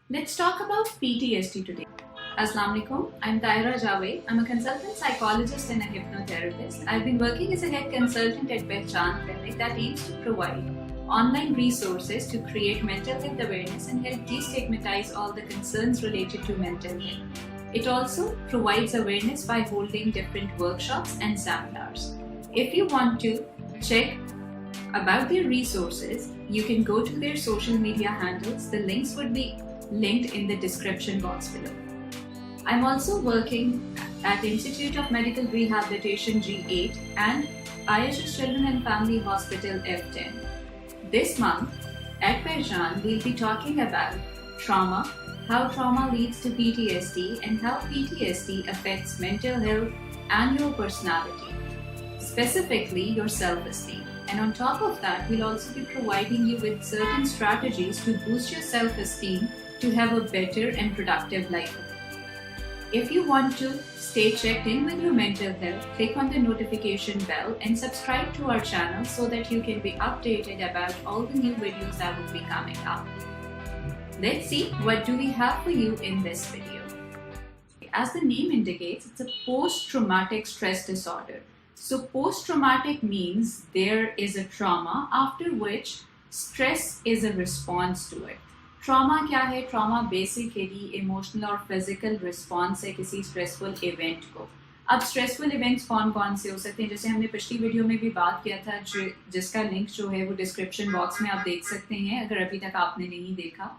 Let's talk about PTSD today. Assalamu alaikum. I'm Taira Javed. I'm a consultant psychologist and a hypnotherapist. I've been working as a head consultant at Pehchan Clinic that aims to provide online resources to create mental health awareness and help destigmatize all the concerns related to mental health. It also provides awareness by holding different workshops and seminars. If you want to check about their resources, you can go to their social media handles. The links would be linked in the description box below. I'm also working at Institute of Medical Rehabilitation G8 and IHS Children and Family Hospital F10. This month at Pehchan, we'll be talking about trauma, how trauma leads to PTSD, and how PTSD affects mental health and your personality, specifically your self-esteem. And on top of that, we'll also be providing you with certain strategies to boost your self-esteem to have a better and productive life. If you want to stay checked in with your mental health, click on the notification bell and subscribe to our channel so that you can be updated about all the new videos that will be coming up. Let's see what do we have for you in this video. As the name indicates, it's a post-traumatic stress disorder. So post-traumatic means there is a trauma after which stress is a response to it. Trauma क्या है? Trauma basically emotional और physical response है किसी stressful event को. अब stressful events कौन कौन से हो सकते हैं, जैसे हमने पिछली वीडियो में भी बात किया था, जिसका लिंक जो है वो डिस्क्रिप्शन बॉक्स में आप देख सकते हैं अगर अभी तक आपने नहीं देखा.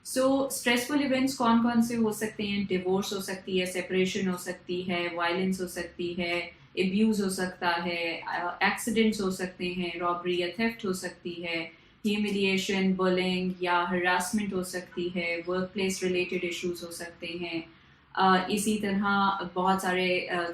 सो स्ट्रेसफुल इवेंट्स कौन कौन से हो सकते हैं? डिवोर्स हो सकती है, सेपरेशन हो सकती है, वायलेंस हो सकती है, एब्यूज़ हो सकता है, एक्सीडेंट्स हो सकते हैं, रॉबरी या थेफ्ट हो सकती है, ह्यूमिलिएशन, बुलिंग या हरासमेंट हो सकती है, वर्क प्लेस रिलेटेड इश्यूज हो सकते हैं. इसी तरह बहुत सारे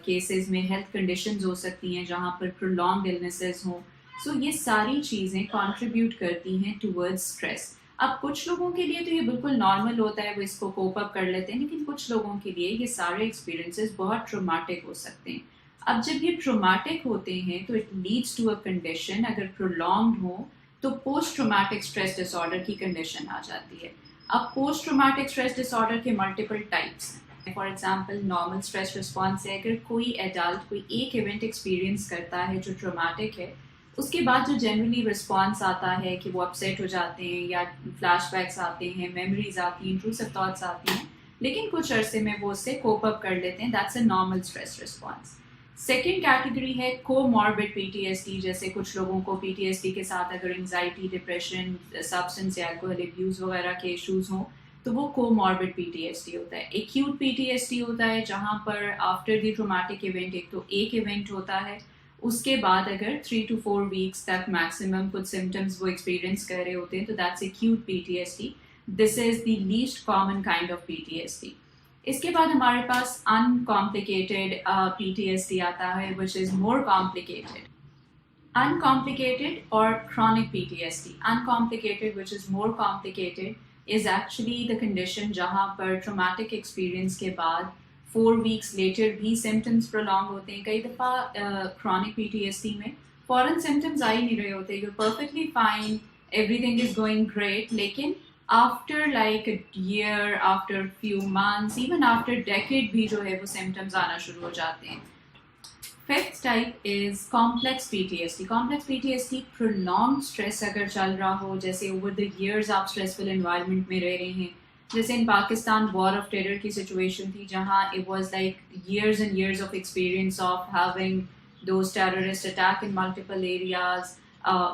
केसेस में हेल्थ कंडीशंस हो सकती हैं जहाँ पर प्रोलॉन्ग्ड इलनेसेस हों. सो ये सारी चीज़ें कंट्रीब्यूट करती हैं टुवर्ड्स स्ट्रेस. अब कुछ लोगों के लिए तो ये बिल्कुल नॉर्मल होता है, वो इसको कोप अप कर लेते हैं, लेकिन कुछ लोगों के लिए ये सारे एक्सपीरियंसेस बहुत ट्रोमेटिक हो सकते हैं. अब जब ये ट्रोमेटिक होते हैं तो it leads to a condition, अगर प्रोलॉन्ग्ड हो तो पोस्ट ट्रोमेटिक स्ट्रेस डिसऑर्डर की कंडीशन आ जाती है. अब पोस्ट ट्रोमेटिक स्ट्रेस डिसऑर्डर के मल्टीपल टाइप्स हैं. For example normal stress response है, अगर कोई एडल्ट कोई एक इवेंट एक्सपीरियंस करता है जो ट्रोमेटिक है, उसके बाद जो जनरली रिस्पॉन्स आता है कि वो अपसेट हो जाते हैं या फ्लैशबैक्स आते हैं, मेमोरीज आती हैं, इंट्रूसिव थॉट्स आती हैं, लेकिन कुछ अरसे में वो उससे कोप अप कर लेते हैं. That's a normal stress response. Second category है कोमॉर्बिड पीटीएसडी. जैसे कुछ लोगों को पीटीएसडी के साथ अगर एंजाइटी, डिप्रेशन, सब्सटेंस या अल्कोहल अब्यूज़ वगैरह के इश्यूज हों तो वो कोमॉर्बिड पीटीएसडी होता है. एक्यूट पीटीएसडी होता है जहाँ पर आफ्टर द ट्रॉमेटिक इवेंट एक तो एक इवेंट होता है, उसके बाद अगर 3 to 4 वीक्स तक मैक्सिमम कुछ सिम्टम्स वो एक्सपीरियंस कर रहे होते हैं, तो that's acute PTSD. This is the least common kind of PTSD. इसके बाद हमारे पास अनकॉम्प्लिकेटेड PTSD आता है, which is more complicated. Uncomplicated or chronic PTSD. Uncomplicated, which is more complicated, is actually the condition जहाँ पर traumatic experience के बाद 4 weeks later भी symptoms prolong होते हैं. कई दफ़ा chronic PTSD में फौरन symptoms आ ही नहीं रहे होते, you're perfectly fine, everything is going great, लेकिन after like a year, after few months, even after decade भी जो है वो symptoms आना शुरू हो जाते हैं. Fifth type is complex PTSD. Complex PTSD prolonged stress अगर चल रहा हो, जैसे over the years आप stressful environment में रह रहे हैं, जैसे in Pakistan war of terror की situation थी जहाँ it was like years and years of experience of having those terrorist attack in multiple areas.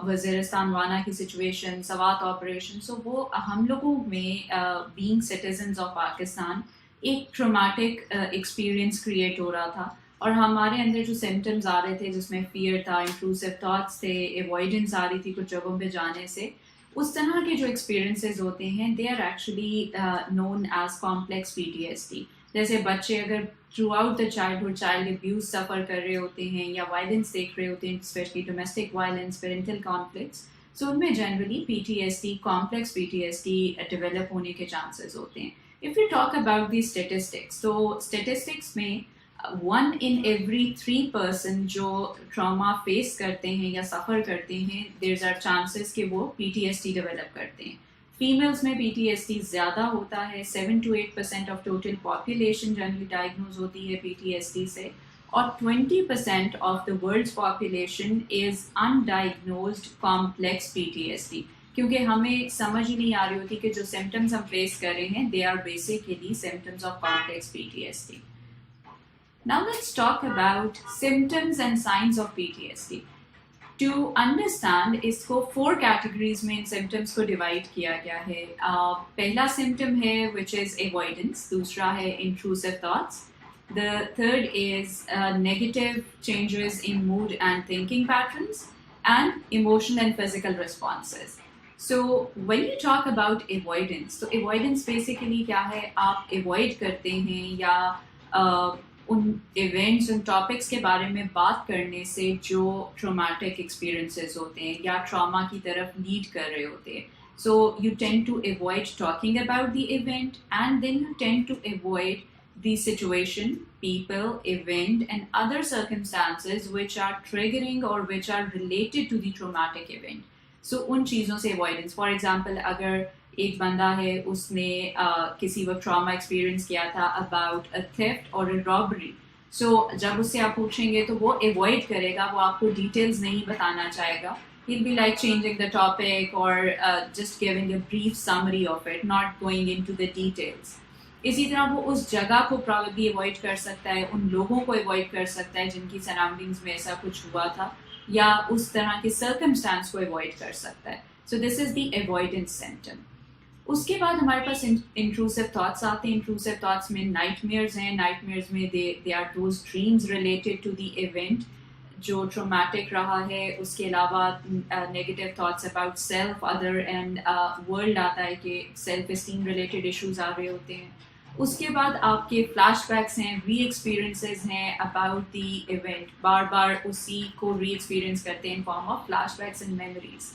Waziristan वाना की सिचुएशन, सवात ऑपरेशन. सो वो हम लोगों में बीइंग सिटीजन्स ऑफ पाकिस्तान एक ट्रॉमेटिक एक्सपीरियंस क्रिएट हो रहा था, और हमारे अंदर जो सिम्टम्स आ रहे थे जिसमें फियर था, इंट्रूसिव थॉट्स थे, एवॉइडेंस आ रही थी कुछ जगहों पे जाने से, उस तरह के जो एक्सपीरियंसेस होते हैं they are actually known as complex PTSD. जैसे बच्चे अगर throughout the childhood child abuse suffer कर रहे होते हैं या वायलेंस देख रहे होते हैं, specially domestic violence, parental conflicts, so उनमें generally PTSD, complex PTSD develop होने के चांसेस होते हैं. If you talk about the statistics, तो स्टेटिस्टिक्स में 1 in every 3 person जो ट्रॉमा फेस करते हैं या सफ़र करते हैं, देयर आर चांसेस कि वो PTSD डेवलप करते हैं. फीमेल्स में PTSD ज़्यादा होता है, 7 to 8% of total population generally diagnose होती है PTSD से, और 20% of the world's population is undiagnosed complex PTSD, क्योंकि हमें समझ ही नहीं आ रही होती कि जो सिम्टम्स हम फेस कर रहे हैं they are basically symptoms of complex PTSD. Now let's talk about symptoms and signs of PTSD. To understand, इसको 4 categories में इन symptoms को divide किया गया है. पहला symptom है which is avoidance, दूसरा है intrusive thoughts, the third is negative changes in mood and thinking patterns, and emotional and physical responses. So when you talk about avoidance, तो avoidance basically क्या है, आप avoid करते हैं या उन इवेंट्स उन टॉपिक्स के बारे में बात करने से जो ट्रॉमेटिक एक्सपीरियंसेस होते हैं या ट्रॉमा की तरफ लीड कर रहे होते हैं. So you tend to avoid talking about the event and then you tend to avoid the situation, people, event and other circumstances which are triggering और which are related to the traumatic event. So उन चीज़ों से avoidance. For example, अगर एक बंदा है उसने किसी वक्त ट्रॉमा एक्सपीरियंस किया था अबाउट अ थेफ्ट और अ रॉबरी, सो जब उससे आप पूछेंगे तो वो अवॉइड करेगा, वो आपको डिटेल्स नहीं बताना चाहेगा. he'll be like changing the topic or just giving a brief summary of it, not going into the details. इसी तरह वो उस जगह को probably अवॉइड कर सकता है, उन लोगों को अवॉइड कर सकता है जिनकी सराउंडिंग्स में ऐसा कुछ हुआ था, या उस तरह के सर्कमस्टांस को अवॉइड कर सकता है. So this is the avoidance symptom. उसके बाद हमारे पास इंट्रूसिव थॉट्स आते हैं. इंट्रूसिव थॉट्स में नाइटमेयर्स हैं. नाइटमेयर्स में they are those dreams related to the event जो ट्रॉमेटिक रहा है. उसके अलावा negative thoughts about self, other and world आता है कि सेल्फ इस्टीम रिलेटेड इश्यूज आ रहे होते हैं. उसके बाद आपके फ्लैशबैक्स हैं, री एक्सपीरियंसेस हैं अबाउट द इवेंट. बार बार उसी को री एक्सपीरियंस करते हैं in form of flashbacks and memories.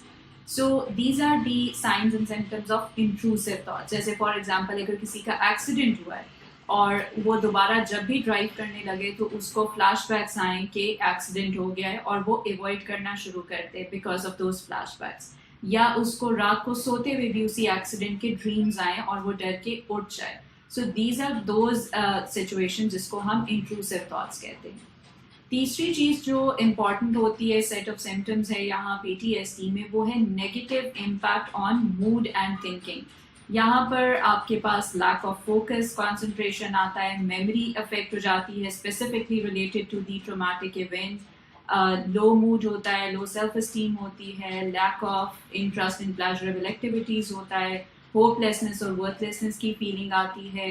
So these are the signs and symptoms of intrusive thoughts. जैसे फॉर एग्जाम्पल, अगर किसी का एक्सीडेंट हुआ है और वो दोबारा जब भी ड्राइव करने लगे तो उसको फ्लैशबैक्स आए कि एक्सीडेंट हो गया है और वो अवॉइड करना शुरू करते हैं बिकॉज ऑफ दोज फ्लैशबैक्स. या उसको रात को सोते हुए भी उसी एक्सीडेंट के ड्रीम्स आए और वो डर के उठ जाए. So these are those situation जिसको हम इंट्रूसिव थॉट्स कहते हैं. तीसरी चीज़ जो इम्पॉर्टेंट होती है, सेट ऑफ सिम्टम्स है यहाँ PTSD में, वो है negative impact on mood and thinking. यहाँ पर आपके पास लैक ऑफ फोकस, कॉन्सेंट्रेशन आता है, मेमोरी अफेक्ट हो जाती है specifically related to the traumatic event, low mood होता है, लो सेल्फ इस्टीम होती है, lack of interest in pleasurable activities होता है, होपलेसनेस और वर्थलेसनेस की फीलिंग आती है,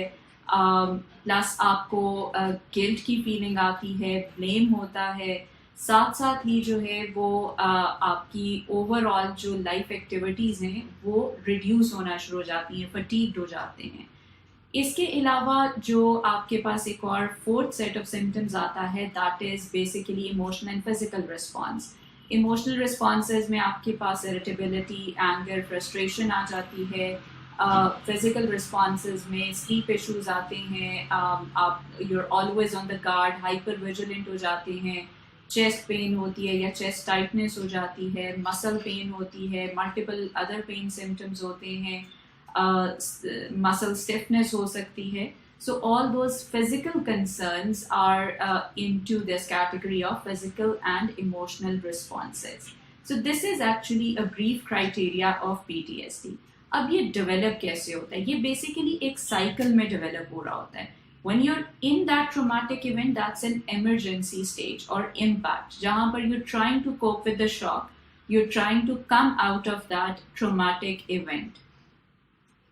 प्लस आपको गिल्ट की फीलिंग आती है, ब्लेम होता है. साथ साथ ही जो है वो आपकी ओवरऑल जो लाइफ एक्टिविटीज़ हैं वो रिड्यूस होना शुरू हो जाती हैं, फटीग्ड हो जाते हैं. इसके अलावा जो आपके पास एक और फोर्थ सेट ऑफ सिम्टम्स आता है, that is basically emotional and physical response. Emotional responses में आपके पास इरिटेबिलिटी, एंगर, फ्रस्ट्रेशन आ जाती है. फिजिकल रिस्पॉन्सेज में स्लीप इश्यूज आते हैं, आप you're always on the guard, hyper vigilant हो जाते हैं, चेस्ट पेन होती है या चेस्ट टाइटनेस हो जाती है, मसल पेन होती है, मल्टीपल अदर पेन सिम्टम्स होते हैं, मसल स्टिफनेस हो सकती है. So all those physical concerns are into this category of physical and emotional responses. So this is actually a brief criteria of PTSD. अब ये develop कैसे होता है? ये basically एक cycle में develop हो रहा होता है. When you're in that traumatic event, that's an emergency stage or impact, जहाँ पर you're trying to cope with the shock, you're trying to come out of that traumatic event.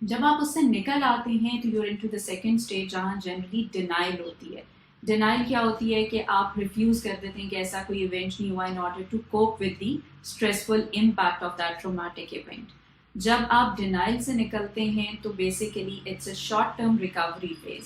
जब आप उससे निकल आते हैं तो you're into the second stage, जहाँ जनरली डिनाइल होती है. डिनाइल क्या होती है कि आप रिफ्यूज़ कर देते हैं कि ऐसा कोई इवेंट नहीं हुआ in order to cope with the stressful impact of that traumatic event. जब आप डिनाइल से निकलते हैं तो basically it's a short term recovery phase,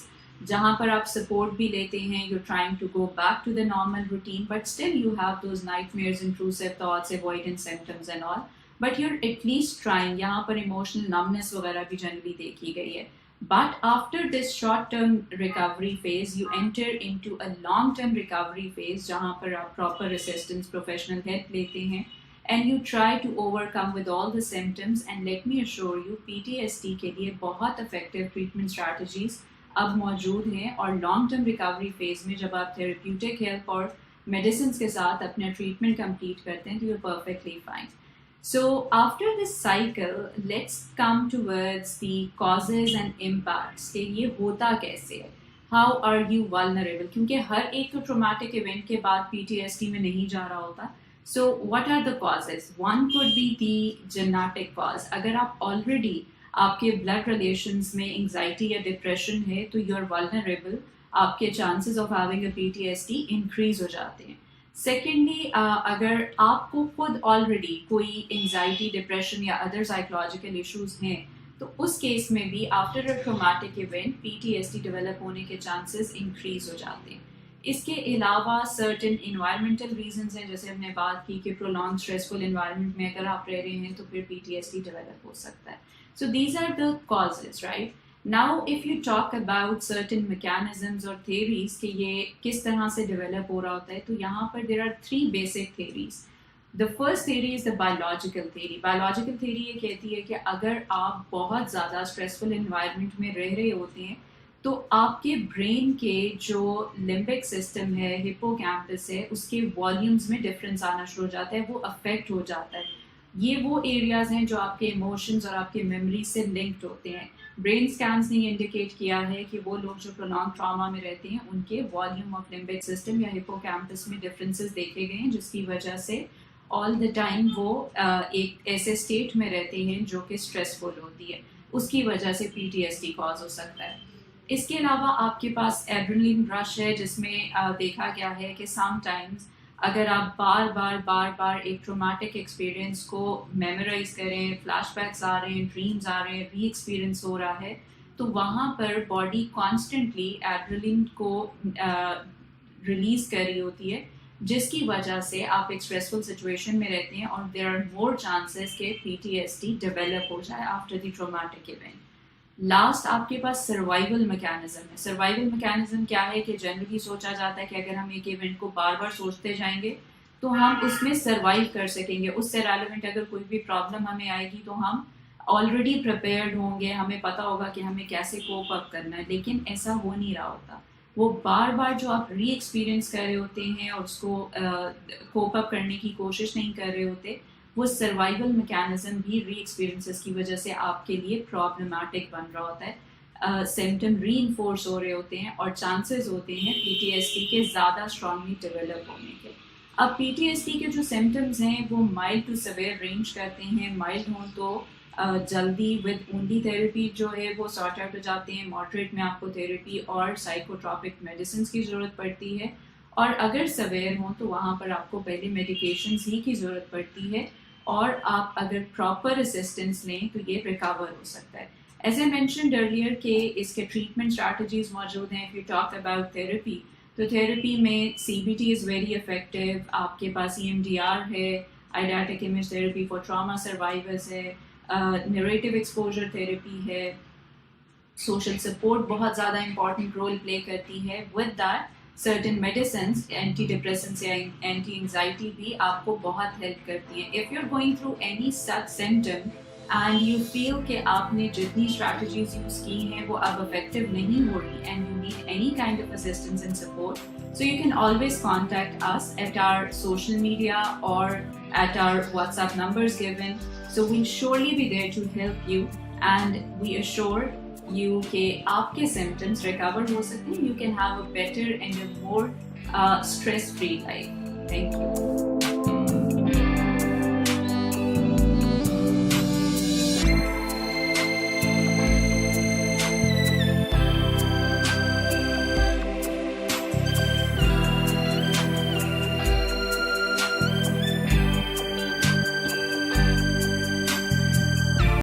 जहाँ पर आप सपोर्ट भी लेते हैं, you trying to go back to the normal routine, but still you have those nightmares, intrusive thoughts, avoidance symptoms and all, but you're at least trying. यहाँ पर emotional numbness वगैरह भी जनरली देखी गई है. But after this short term recovery phase you enter into a long term recovery phase, जहाँ पर आप प्रॉपर असिस्टेंस, प्रोफेशनल हेल्प लेते हैं, and you try to overcome with all the symptoms. And let me assure you, PTSD के लिए बहुत effective treatment strategies अब मौजूद हैं, और लॉन्ग टर्म रिकवरी फेज में जब आप थेरेप्यूटिक हेल्प और मेडिसिन के साथ अपना ट्रीटमेंट कंप्लीट करते हैं तो you're perfectly fine. So after this cycle, let's come towards the causes and impacts कि ये होता कैसे है. How are you vulnerable? क्योंकि हर एक तो ट्रॉमेटिक इवेंट के बाद PTSD में नहीं जा रहा होता. So what are the causes? One could be the genetic cause. अगर आप already आपके blood relations में anxiety या depression है तो you're vulnerable. आपके chances of having a PTSD increase हो जाते हैं. Secondly, अगर आपको खुद already कोई anxiety, depression या other psychological issues हैं तो उस केस में भी after a traumatic event PTSD develop होने के chances increase हो जाते हैं. इसके अलावा certain environmental reasons हैं, जैसे हमने बात की कि prolonged stressful environment में अगर आप रह रहे हैं तो फिर PTSD develop हो सकता है. So these are the causes, right? Now if you talk about certain mechanisms or theories कि ये किस तरह से develop हो रहा होता है, तो यहाँ पर there are 3 basic theories. The first theory is the biological theory. Biological theory ये कहती है कि अगर आप बहुत ज़्यादा stressful environment में रह रहे होते हैं तो आपके ब्रेन के जो लिम्बिक सिस्टम है, हिपोकैम्पस है, उसके वॉल्यूम्स में डिफरेंस आना शुरू हो जाता है, वो अफेक्ट हो जाता है. ये वो एरियाज हैं जो आपके इमोशंस और आपके मेमोरी से लिंक्ड होते हैं. ब्रेन स्कैन्स ने इंडिकेट किया है कि वो लोग जो प्रोलॉन्ग ट्रॉमा में रहते हैं उनके वॉल्यूम ऑफ लिम्बिक सिस्टम या हिपोकैम्पस में डिफरेंसेस देखे गए हैं, जिसकी वजह से ऑल द टाइम वो एक ऐसे स्टेट में रहते हैं जो कि स्ट्रेसफुल होती है. उसकी वजह से PTSD कॉज हो सकता है. इसके अलावा आपके पास एड्रेनलिन रश है, जिसमें देखा गया है कि समटाइम्स अगर आप बार बार एक ट्रॉमेटिक एक्सपीरियंस को मेमोराइज करें, फ्लैशबैक्स आ रहे हैं, ड्रीम्स आ रहे हैं, री एक्सपीरियंस हो रहा है, तो वहाँ पर बॉडी कॉन्स्टेंटली एड्रेनलिन को रिलीज कर रही होती है, जिसकी वजह से आप एक स्ट्रेसफुल सिचुएशन में रहते हैं और देयर आर मोर चांसेस कि PTSD डेवलप हो जाए after the traumatic event. Last आपके पास सर्वाइवल मैकेनिज्म है. सर्वाइवल मैकेनिज्म क्या है कि जनरली सोचा जाता है कि अगर हम एक इवेंट को बार बार सोचते जाएंगे तो हम उसमें सर्वाइव कर सकेंगे. उससे रेलेवेंट अगर कोई भी प्रॉब्लम हमें आएगी तो हम ऑलरेडी प्रिपेयर्ड होंगे, हमें पता होगा कि हमें कैसे कोप अप करना है. लेकिन ऐसा हो नहीं रहा होता. वो बार बार जो आप री एक्सपीरियंस कर रहे होते हैं और उसको कोप अप करने की कोशिश नहीं कर रहे होते, वो सर्वाइवल मैकेनिज्म भी री एक्सपीरियंसेस की वजह से आपके लिए प्रॉब्लमैटिक बन रहा होता है. सिम्टम री इन्फोर्स हो रहे होते हैं और चांसेस होते हैं PTSD के ज़्यादा स्ट्रांगली डेवलप होने के. अब PTSD के जो सिम्टम्स हैं वो माइल्ड टू सिवियर रेंज करते हैं. माइल्ड हों तो जल्दी विद ओनली थेरेपी जो है वो सॉर्ट आउट हो जाते हैं. मॉडरेट में आपको थेरेपी और साइकोट्रॉपिक मेडिसिन की ज़रूरत पड़ती है, और अगर सवेयर हों तो वहाँ पर आपको पहले मेडिकेशंस ही की ज़रूरत पड़ती है, और आप अगर प्रॉपर असिस्टेंस लें तो ये रिकवर हो सकता है. एज आई मेंशन्ड अर्लियर कि इसके ट्रीटमेंट स्ट्रैटेजीज मौजूद हैं. If you talk about therapy, तो थेरेपी में CBT इज़ वेरी इफेक्टिव. आपके पास EMDR है, eidetic image therapy for trauma survivors है, नरेटिव एक्सपोजर थेरेपी है, सोशल सपोर्ट बहुत ज़्यादा इंपॉर्टेंट रोल प्ले करती है. With that certain medicines, antidepressants या एंटी एंजाइटी भी आपको बहुत हेल्प करती हैं. If you are going through any such symptom and you feel कि आपने जितनी स्ट्रैटेजीज यूज़ की हैं वो अब इफेक्टिव नहीं हो रही and you need any kind of assistance and support, so you can always contact us at our social media or at our WhatsApp numbers given. So we'll surely be there to help you, and we assure you कि आपके symptoms recover हो सकते हैं. You can have a better and a more stress-free life. Thank you.